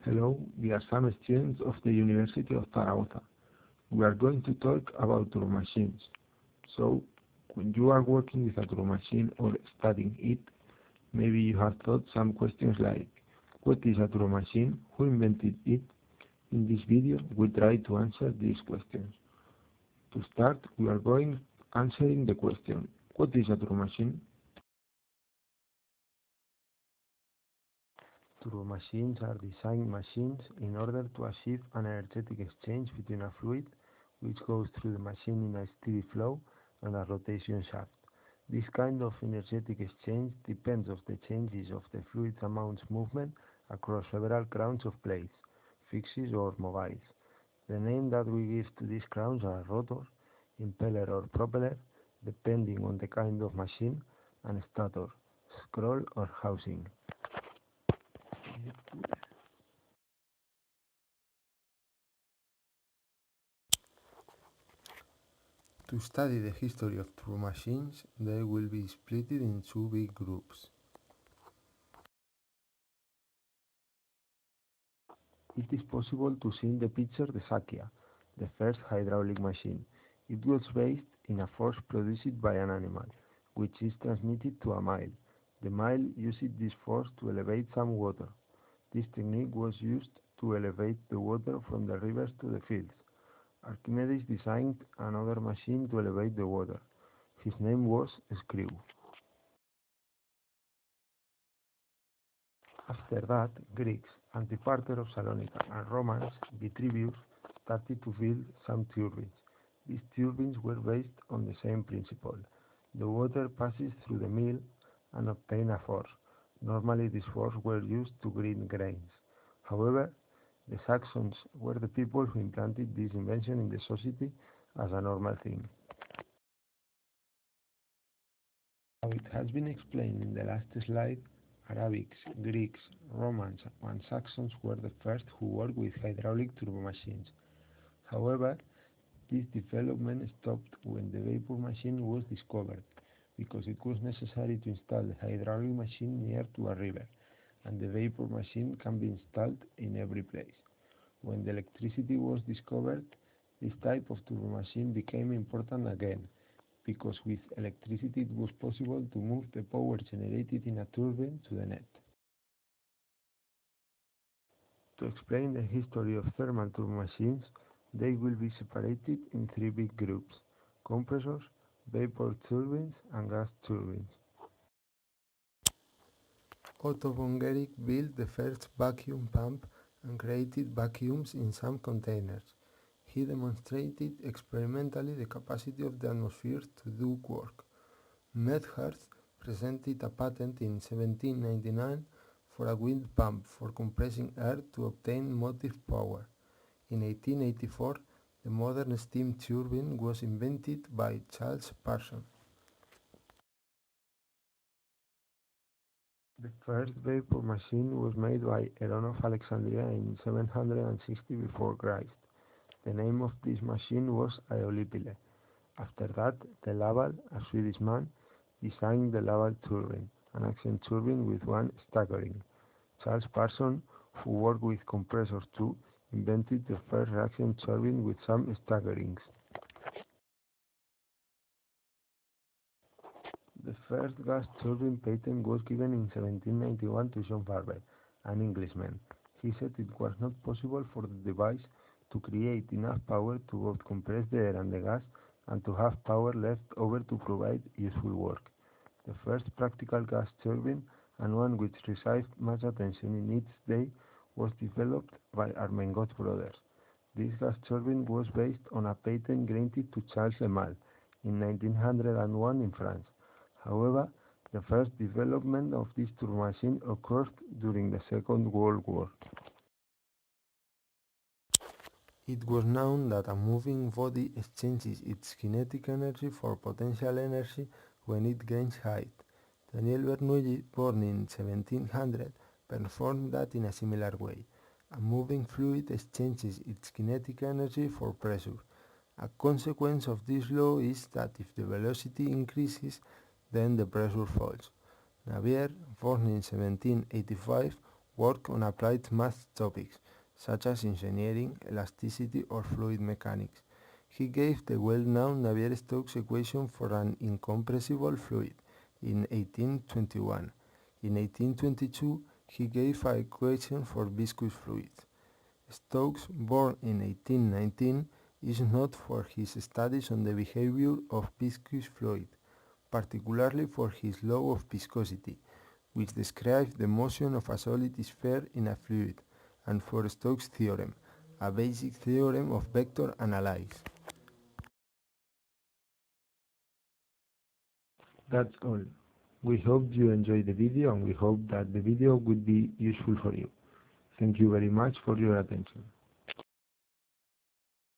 Hello, we are some students of the University of Zaragoza. We are going to talk about turbomachines. So, when you are working with a turbomachine or studying it, maybe you have thought some questions like, what is a turbomachine? Who invented it? In this video, we try to answer these questions. To start, we are going answering the question, what is a turbomachine? Turbomachines are designed machines in order to achieve an energetic exchange between a fluid which goes through the machine in a steady flow and a rotation shaft. This kind of energetic exchange depends on the changes of the fluid's amount movement across several crowns of plates, fixes or mobiles. The name that we give to these crowns are rotor, impeller or propeller, depending on the kind of machine, and stator, scroll or housing. To study the history of turbomachines, they will be split in two big groups. It is possible to see in the picture the Sakia, the first hydraulic machine. It was based in a force produced by an animal, which is transmitted to a mile. The mile used this force to elevate some water. This technique was used to elevate the water from the rivers to the fields. Archimedes designed another machine to elevate the water. His name was Screw. After that, Greeks, Antipater of Salonika, and Romans, Vitruvius, started to build some turbines. These turbines were based on the same principle. The water passes through the mill and obtains a force. Normally this force were used to grind grains. However, the Saxons were the people who implanted this invention in the society as a normal thing. How it has been explained in the last slide, Arabics, Greeks, Romans, and Saxons were the first who worked with hydraulic turbomachines. However, this development stopped when the vapor machine was discovered, because it was necessary to install the hydraulic machine near to a river, and the vapor machine can be installed in every place. When the electricity was discovered, this type of turbomachine became important again, because with electricity it was possible to move the power generated in a turbine to the net. To explain the history of thermal turbomachines, they will be separated in three big groups: compressors, vapor turbines, and gas turbines. Otto von Guericke built the first vacuum pump and created vacuums in some containers. He demonstrated experimentally the capacity of the atmosphere to do work. Methurst presented a patent in 1799 for a wind pump for compressing air to obtain motive power. In 1884, the modern steam turbine was invented by Charles Parsons. The first vapor machine was made by Heron of Alexandria in 760 before Christ. The name of this machine was Aeolipile. After that, de Laval, a Swedish man, designed the Laval turbine, an axial turbine with one staggering. Charles Parsons, who worked with compressors too, invented the first axial turbine with some staggerings. The first gas turbine patent was given in 1791 to John Farber, an Englishman. He said it was not possible for the device to create enough power to both compress the air and the gas and to have power left over to provide useful work. The first practical gas turbine, and one which received much attention in its day, was developed by Armengaud brothers. This gas turbine was based on a patent granted to Charles Lemal in 1901 in France. However, the first development of this turbomachine occurred during the Second World War. It was known that a moving body exchanges its kinetic energy for potential energy when it gains height. Daniel Bernoulli, born in 1700, performed that in a similar way. A moving fluid exchanges its kinetic energy for pressure. A consequence of this law is that if the velocity increases, then the pressure falls. Navier, born in 1785, worked on applied math topics, such as engineering, elasticity, or fluid mechanics. He gave the well-known Navier-Stokes equation for an incompressible fluid in 1821. In 1822, he gave an equation for viscous fluids. Stokes, born in 1819, is known for his studies on the behavior of viscous fluid, particularly for his law of viscosity, which describes the motion of a solid sphere in a fluid, and for Stokes' theorem, a basic theorem of vector analysis. That's all. We hope you enjoyed the video and we hope that the video would be useful for you. Thank you very much for your attention.